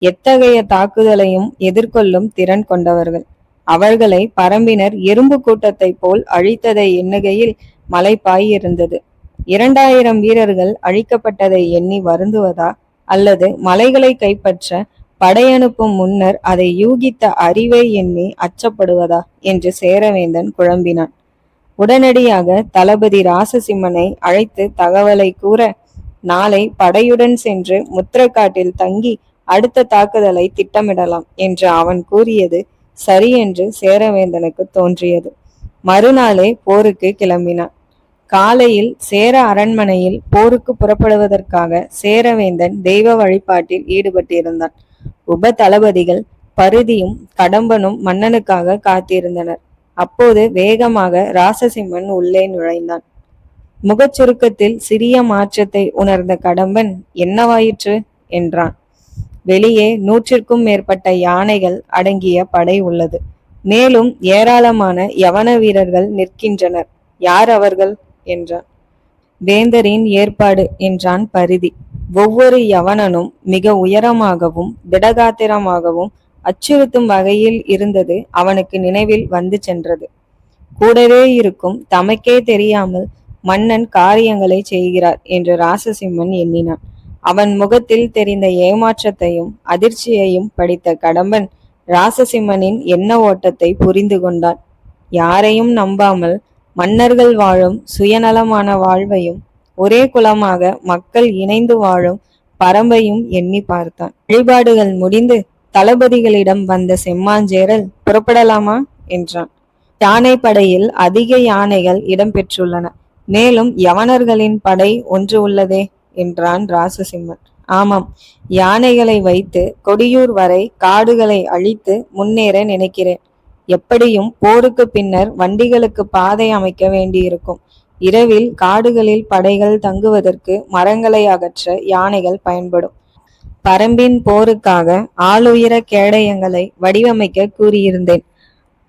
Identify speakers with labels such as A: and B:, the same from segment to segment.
A: எத்தகைய தாக்குதலையும் எதிர்கொள்ளும் திறன் கொண்டவர்கள். அவர்களை பரம்பினர் எறும்பு கூட்டத்தை போல் அழித்ததை எண்ணுகையில் மலைப்பாய் இருந்தது. 2000 வீரர்கள் அழிக்கப்பட்டதை எண்ணி வருந்துவதா, அல்லது மலைகளை கைப்பற்ற படையனுப்பும் முன்னர் அதை யூகித்த அறிவை எண்ணி அச்சப்படுவதா என்று சேரவேந்தன் குழம்பினான். உடனடியாக தளபதி ராசசிம்மனை அழைத்து தகவலை கூற, நாளை படையுடன் சென்று முத்திரக்காட்டில் தங்கி அடுத்த தாக்குதலை திட்டமிடலாம் என்று அவன் கூறியது சரியென்று சேரவேந்தனுக்கு தோன்றியது. மறுநாளே போருக்கு கிளம்பினான். காலையில் சேர அரண்மனையில் போருக்கு புறப்படுவதற்காக சேரவேந்தன் தெய்வ வழிபாட்டில் ஈடுபட்டிருந்தான். உப தளபதிகள் பருதியும் கடம்பனும் மன்னனுக்காக காத்திருந்தனர். அப்போது வேகமாக ராசசிம்மன் உள்ளே நுழைந்தான். முகச்சுருக்கத்தில் சிறிய மாற்றத்தை உணர்ந்த கடம்பன், என்னவாயிற்று என்றான். வெளியே 100க்கும் மேற்பட்ட யானைகள் அடங்கிய படை உள்ளது. மேலும் ஏராளமான யவன வீரர்கள் நிற்கின்றனர். யார் அவர்கள் என்றான். வேந்தரின் ஏற்பாடு என்றான் பரிதி. ஒவ்வொரு யவனனும் மிக உயரமாகவும் திடகாத்திரமாகவும் அச்சுறுத்தும் வகையில் இருந்தது அவனுக்கு நினைவில் வந்து சென்றது. கூடவே இருக்கும் தமக்கே தெரியாமல் மன்னன் காரியங்களை செய்கிறார் என்று ராசசிம்மன் எண்ணினான். அவன் முகத்தில் தெரிந்த ஏமாற்றத்தையும் அதிர்ச்சியையும் படித்த கடம்பன் ராசசிம்மனின் எண்ண ஓட்டத்தை புரிந்து கொண்டான். யாரையும் நம்பாமல் மன்னர்கள் வாழும் சுயநலமான வாழ்வையும் ஒரே குலமாக மக்கள் இணைந்து வாழும் பரம்பையும் எண்ணி பார்த்தான். வழிபாடுகள் முடிந்து தளபதிகளிடம் வந்த செம்மாஞ்சேரல், புறப்படலாமா என்றான். யானை படையில் அதிக யானைகள் இடம்பெற்றுள்ளன. மேலும் யவனர்களின் படை ஒன்று உள்ளதே என்றான் ராசசிம்மன். ஆமாம், யானைகளை வைத்து கொடியூர் வரை காடுகளை அழித்து முன்னேற நினைக்கிறேன். எப்படியும் போருக்கு பின்னர் வண்டிகளுக்கு பாதை அமைக்க வேண்டியிருக்கும். இரவில் காடுகளில் படைகள் தங்குவதற்கு மரங்களை அகற்ற யானைகள் பயன்படும். பரம்பின் போருக்காக ஆளுயர கேடயங்களை வடிவமைக்க கூறியிருந்தேன்.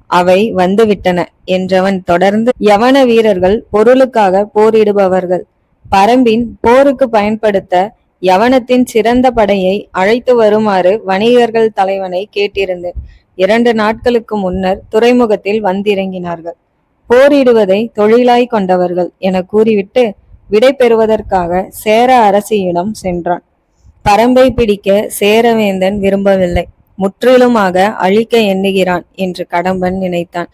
A: அவை வந்துவிட்டன என்றவன் தொடர்ந்து, யவன வீரர்கள் பொருளுக்காக போரிடுபவர்கள். பரம்பின் போருக்கு பயன்படுத்த யவனத்தின் சிறந்த படையை அழைத்து வருமாறு வணிகர்கள் தலைவனை கேட்டிருந்தேன். 2 நாட்களுக்கு முன்னர் துறைமுகத்தில் வந்திறங்கினார்கள். போரிடுவதை தொழிலாய் கொண்டவர்கள் என கூறிவிட்டு விடை பெறுவதற்காக சேர அரசியிடம் சென்றான். பரம்பை பிடிக்க சேரவேந்தன் விரும்பவில்லை. முற்றிலுமாக அழிக்க எண்ணுகிறான் என்று கடம்பன் நினைத்தான்.